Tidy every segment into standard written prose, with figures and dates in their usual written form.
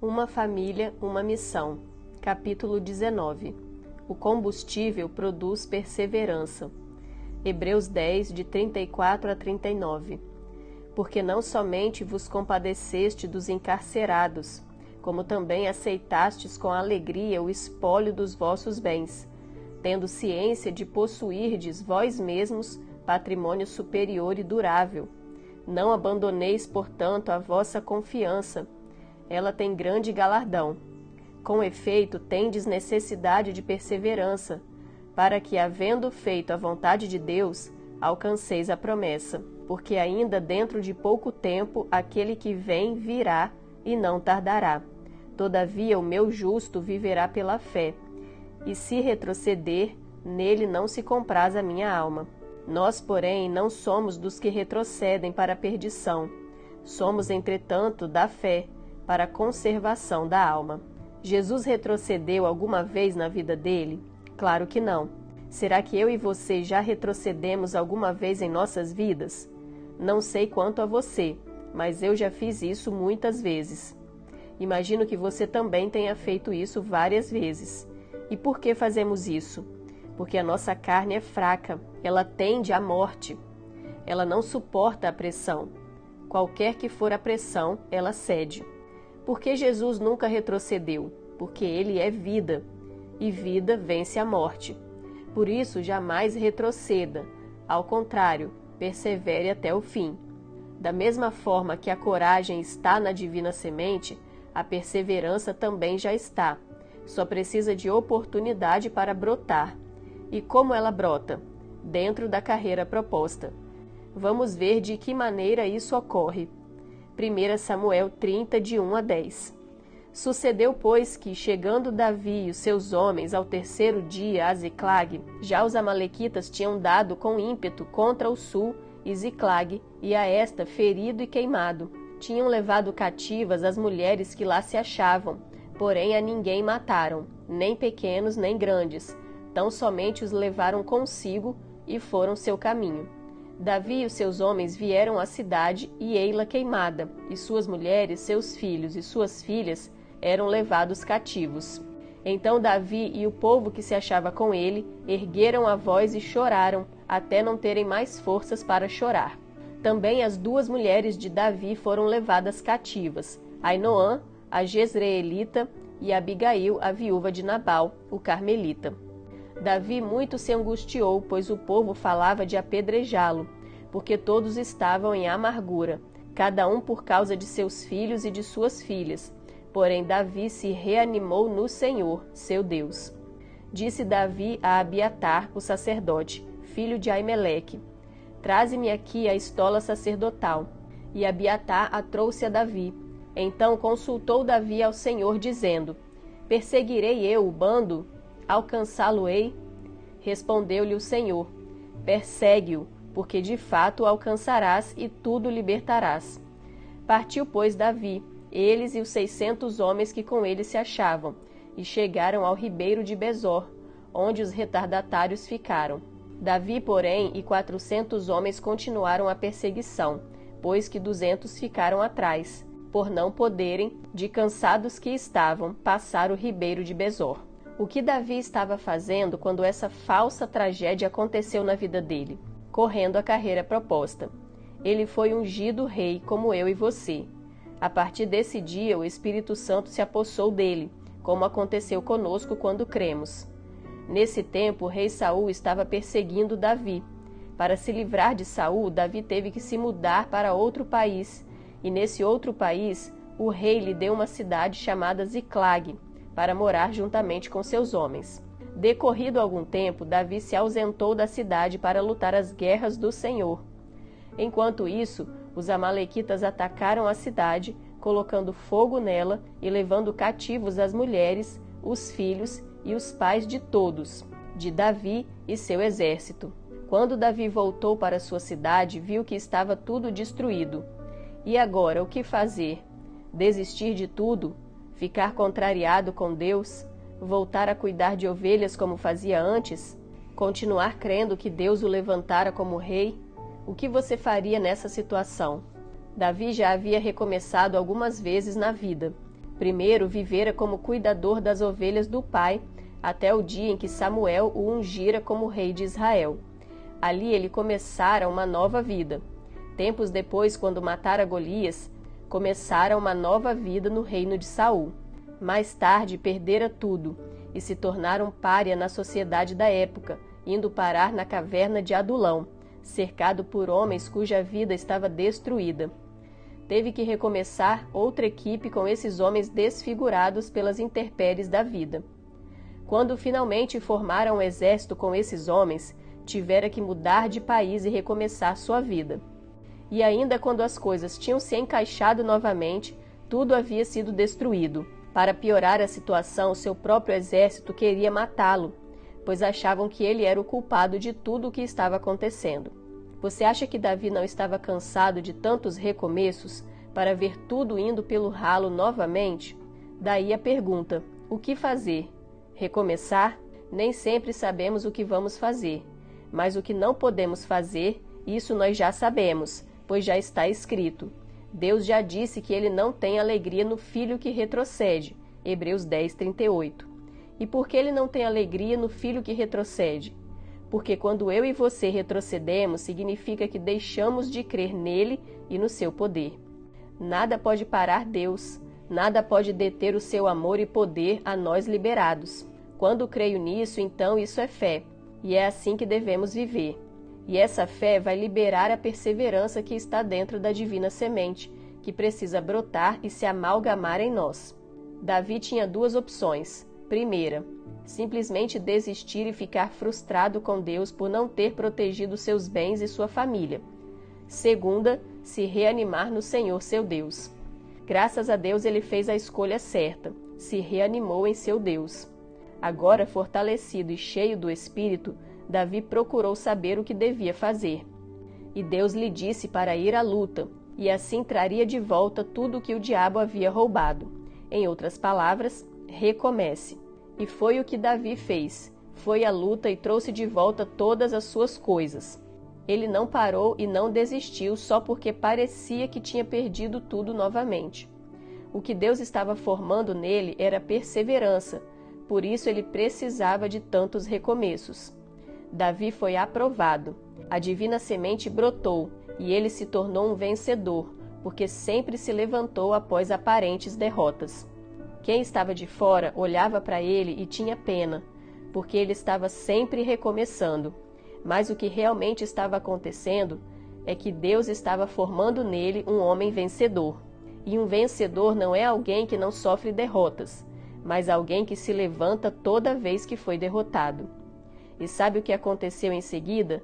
Uma família, uma missão. Capítulo 19. O combustível produz perseverança. Hebreus 10, de 34 a 39. Porque não somente vos compadeceste dos encarcerados, como também aceitastes com alegria o espólio dos vossos bens, tendo ciência de possuirdes vós mesmos patrimônio superior e durável. Não abandoneis, portanto, a vossa confiança. Ela tem grande galardão. Com efeito, tendes necessidade de perseverança, para que, havendo feito a vontade de Deus, alcanceis a promessa. Porque ainda dentro de pouco tempo aquele que vem virá e não tardará. Todavia o meu justo viverá pela fé, e se retroceder, nele não se compraz a minha alma. Nós, porém, não somos dos que retrocedem para a perdição. Somos, entretanto, da fé, para a conservação da alma. Jesus retrocedeu alguma vez na vida dele? Claro que não. Será que eu e você já retrocedemos alguma vez em nossas vidas? Não sei quanto a você, mas eu já fiz isso muitas vezes. Imagino que você também tenha feito isso várias vezes. E por que fazemos isso? Porque a nossa carne é fraca, ela tende à morte. Ela não suporta a pressão. Qualquer que for a pressão, ela cede. Por que Jesus nunca retrocedeu? Porque ele é vida, e vida vence a morte. Por isso, jamais retroceda. Ao contrário, persevere até o fim. Da mesma forma que a coragem está na divina semente, a perseverança também já está. Só precisa de oportunidade para brotar. E como ela brota? Dentro da carreira proposta. Vamos ver de que maneira isso ocorre. 1 Samuel 30, de 1 a 10. Sucedeu, pois, que, chegando Davi e os seus homens ao terceiro dia a Ziclag, já os amalequitas tinham dado com ímpeto contra o sul e Ziclag, e a esta ferido e queimado. Tinham levado cativas as mulheres que lá se achavam, porém a ninguém mataram, nem pequenos nem grandes, tão somente os levaram consigo e foram seu caminho. Davi e os seus homens vieram à cidade e ei-la queimada, e suas mulheres, seus filhos e suas filhas eram levados cativos. Então Davi e o povo que se achava com ele ergueram a voz e choraram, até não terem mais forças para chorar. Também as duas mulheres de Davi foram levadas cativas, Ainoã, a Jezreelita, e Abigail, a viúva de Nabal, o carmelita. Davi muito se angustiou, pois o povo falava de apedrejá-lo, porque todos estavam em amargura, cada um por causa de seus filhos e de suas filhas. Porém Davi se reanimou no Senhor, seu Deus. Disse Davi a Abiatar, o sacerdote, filho de Aimeleque: Traze-me aqui a estola sacerdotal. E Abiatar a trouxe a Davi. Então consultou Davi ao Senhor, dizendo: Perseguirei eu o bando? Alcançá-lo-ei? Respondeu-lhe o Senhor: Persegue-o, porque de fato o alcançarás e tudo libertarás. Partiu, pois, Davi, eles e os 600 homens que com ele se achavam, e chegaram ao ribeiro de Besor, onde os retardatários ficaram. Davi, porém, e 400 homens continuaram a perseguição, pois que 200 ficaram atrás, por não poderem, de cansados que estavam, passar o ribeiro de Besor. O que Davi estava fazendo quando essa falsa tragédia aconteceu na vida dele? Correndo a carreira proposta. Ele foi ungido rei como eu e você. A partir desse dia, o Espírito Santo se apossou dele, como aconteceu conosco quando cremos. Nesse tempo, o rei Saul estava perseguindo Davi. Para se livrar de Saul, Davi teve que se mudar para outro país, e nesse outro país, o rei lhe deu uma cidade chamada Ziclag, para morar juntamente com seus homens. Decorrido algum tempo, Davi se ausentou da cidade para lutar as guerras do Senhor. Enquanto isso, os amalequitas atacaram a cidade, colocando fogo nela e levando cativos as mulheres, os filhos e os pais de todos, de Davi e seu exército. Quando Davi voltou para sua cidade, viu que estava tudo destruído. E agora, o que fazer? Desistir de tudo? Ficar contrariado com Deus? Voltar a cuidar de ovelhas como fazia antes? Continuar crendo que Deus o levantara como rei? O que você faria nessa situação? Davi já havia recomeçado algumas vezes na vida. Primeiro vivera como cuidador das ovelhas do pai, até o dia em que Samuel o ungira como rei de Israel. Ali ele começara uma nova vida. Tempos depois, quando matara Golias, começara uma nova vida no reino de Saul. Mais tarde perdera tudo e se tornara um pária na sociedade da época, indo parar na caverna de Adulão, cercado por homens cuja vida estava destruída. Teve que recomeçar outra equipe com esses homens desfigurados pelas intempéries da vida. Quando finalmente formara um exército com esses homens, tivera que mudar de país e recomeçar sua vida. E ainda quando as coisas tinham se encaixado novamente, tudo havia sido destruído. Para piorar a situação, seu próprio exército queria matá-lo, pois achavam que ele era o culpado de tudo o que estava acontecendo. Você acha que Davi não estava cansado de tantos recomeços para ver tudo indo pelo ralo novamente? Daí a pergunta: o que fazer? Recomeçar? Nem sempre sabemos o que vamos fazer, mas o que não podemos fazer, isso nós já sabemos, pois já está escrito. Deus já disse que ele não tem alegria no filho que retrocede. Hebreus 10:38. E por que ele não tem alegria no filho que retrocede? Porque quando eu e você retrocedemos, significa que deixamos de crer nele e no seu poder. Nada pode parar Deus, nada pode deter o seu amor e poder a nós liberados. Quando creio nisso, então isso é fé, e é assim que devemos viver. E essa fé vai liberar a perseverança que está dentro da divina semente, que precisa brotar e se amalgamar em nós. Davi tinha duas opções. Primeira, simplesmente desistir e ficar frustrado com Deus por não ter protegido seus bens e sua família. Segunda, se reanimar no Senhor seu Deus. Graças a Deus ele fez a escolha certa, se reanimou em seu Deus. Agora, fortalecido e cheio do Espírito, Davi procurou saber o que devia fazer. E Deus lhe disse para ir à luta, e assim traria de volta tudo o que o diabo havia roubado. Em outras palavras, recomece. E foi o que Davi fez. Foi à luta e trouxe de volta todas as suas coisas. Ele não parou e não desistiu só porque parecia que tinha perdido tudo novamente. O que Deus estava formando nele era perseverança, por isso ele precisava de tantos recomeços. Davi foi aprovado. A divina semente brotou e ele se tornou um vencedor, porque sempre se levantou após aparentes derrotas. Quem estava de fora olhava para ele e tinha pena, porque ele estava sempre recomeçando. Mas o que realmente estava acontecendo é que Deus estava formando nele um homem vencedor. E um vencedor não é alguém que não sofre derrotas, mas alguém que se levanta toda vez que foi derrotado. E sabe o que aconteceu em seguida?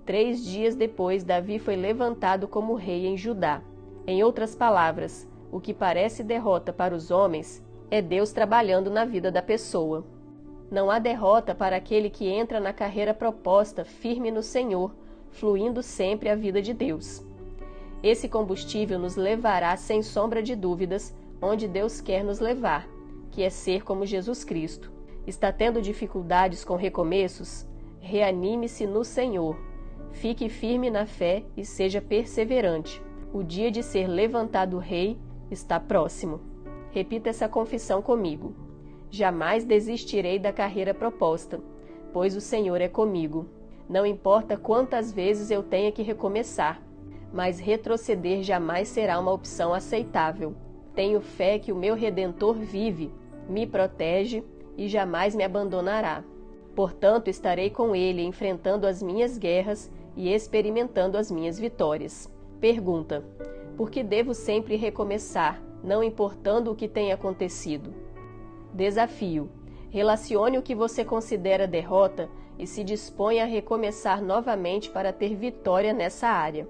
3 dias depois, Davi foi levantado como rei em Judá. Em outras palavras, o que parece derrota para os homens é Deus trabalhando na vida da pessoa. Não há derrota para aquele que entra na carreira proposta firme no Senhor, fluindo sempre a vida de Deus. Esse combustível nos levará, sem sombra de dúvidas, onde Deus quer nos levar, que é ser como Jesus Cristo. Está tendo dificuldades com recomeços? Reanime-se no Senhor. Fique firme na fé e seja perseverante. O dia de ser levantado rei está próximo. Repita essa confissão comigo. Jamais desistirei da carreira proposta, pois o Senhor é comigo. Não importa quantas vezes eu tenha que recomeçar, mas retroceder jamais será uma opção aceitável. Tenho fé que o meu Redentor vive, me protege e jamais me abandonará. Portanto, estarei com ele enfrentando as minhas guerras e experimentando as minhas vitórias. Pergunta: por que devo sempre recomeçar, não importando o que tenha acontecido? Desafio: relacione o que você considera derrota e se disponha a recomeçar novamente para ter vitória nessa área.